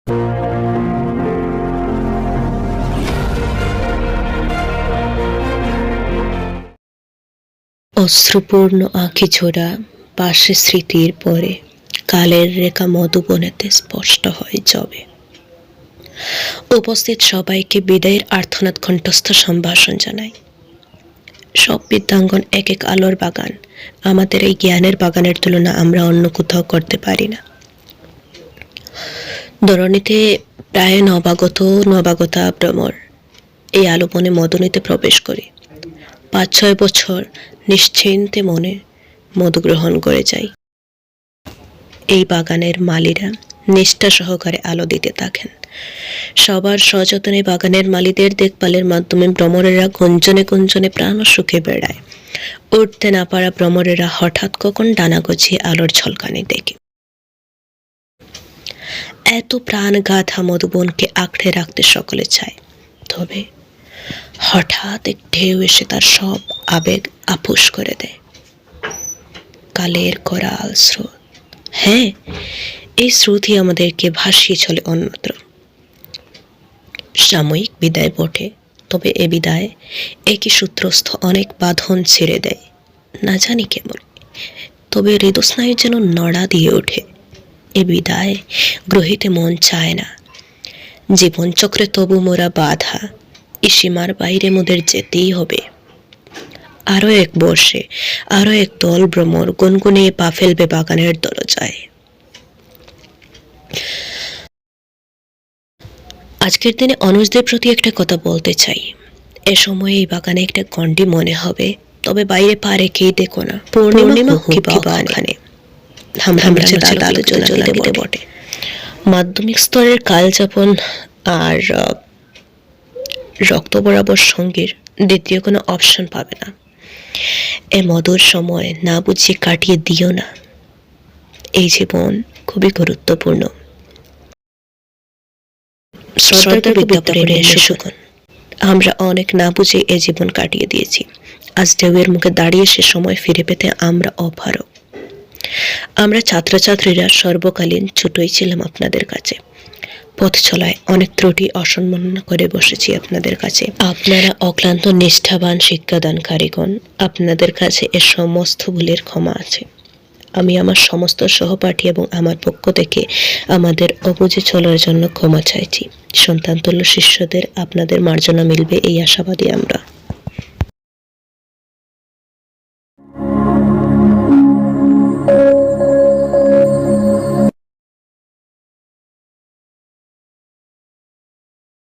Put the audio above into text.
অশ্রুপূর্ণ আঁখি ছোড়া পাশে স্মৃতির পরে কালের রেখা মধুবনেতে স্পষ্ট হয় যবে। উপস্থিত সবাইকে বিদায়ের আর্তনাদ কণ্ঠস্থ সম্ভাষণ জানাই। সব বিদ্যাঙ্গন এক এক আলোর বাগান। আমাদের এই জ্ঞানের বাগানের তুলনা আমরা অন্য কোথাও করতে পারি না। ধরণীতে প্রায় নবাগতা ভ্রমর এই আলোপনে মদনীতে প্রবেশ করি। ৫-৬ বছর নিশ্চিন্তে মনে মধু গ্রহণ করে যাই। এই বাগানের মালিরা নিষ্ঠা সহকারে আলো দিতে থাকেন। সবার সযত্নে বাগানের মালিদের দেখভালের মাধ্যমে ভ্রমরেরা কুঞ্জনে কুঞ্জনে প্রাণ সুখে বেড়ায়। উঠতে না পারা ভ্রমরেরা হঠাৎ কখন ডানা গজিয়ে আলোর ঝলকানি দেখে। এত প্রাণ গাথা মধুবনকে আঁকড়ে রাখতে সকলে চায়, তবে হঠাৎ এক ঢেউ এসে তার সব আবেগ আপুস করে দেয়। কালের করাল স্রোত, হ্যাঁ, এই স্রোতই আমাদেরকে ভাসিয়ে চলে অন্যত্র। সাময়িক বিদায় বটে, তবে এ বিদায় একই সূত্রস্থ অনেক বাঁধন ছেড়ে দেয়, না জানি কেমন, তবে হৃদস্নায়ু যেন নড়া দিয়ে ওঠে। এ বিদায় গ্রহিতে মন চায় না। জীবনচক্রে তবু মোরা বাধা, এই সীমার বাইরে মোদের যেতেই হবে। আরো এক বর্ষে আরো এক দল ভ্রমর গুনগুনিয়ে পা ফেলবে বাগানের দরজায়। আজকের দিনে অনুজদের প্রতি একটা কথা বলতে চাই। এ সময় এই বাগানে একটা গণ্ডি মনে হবে, তবে বাইরে পা রেখেই দেখো না, পূর্ণিমা ওখানে আমরা আলোচনা বটে। মাধ্যমিক স্তরের কালযাপন আর রক্ত বরাবর সঙ্গীর দ্বিতীয় কোনো অপশন পাবে না। এ মধুর সময় না বুঝিয়ে কাটিয়ে দিও না। এই জীবন খুবই গুরুত্বপূর্ণ। আমরা অনেক না বুঝে এ জীবন কাটিয়ে দিয়েছি। আজ ঢেউয়ের মুখে দাঁড়িয়ে সে সময় ফিরে পেতে আমরা অপারগ। আমরা ছাত্রছাত্রীরা সর্বকালীন ছোটই ছিলাম আপনাদের কাছে। পথ চলায় অনেক ত্রুটি অসম্মাননা করে বসেছি আপনাদের কাছে। আপনারা অক্লান্ত নিষ্ঠাবান শিক্ষাদানকারীগণ, আপনাদের কাছে এ সমস্ত ভুলের ক্ষমা আছে। আমি আমার সমস্ত সহপাঠী এবং আমার পক্ষ থেকে আমাদের অবুঝে চলার জন্য ক্ষমা চাইছি। সন্তানতুল্য শিষ্যদের আপনাদের মার্জনা মিলবে এই আশাবাদী আমরা।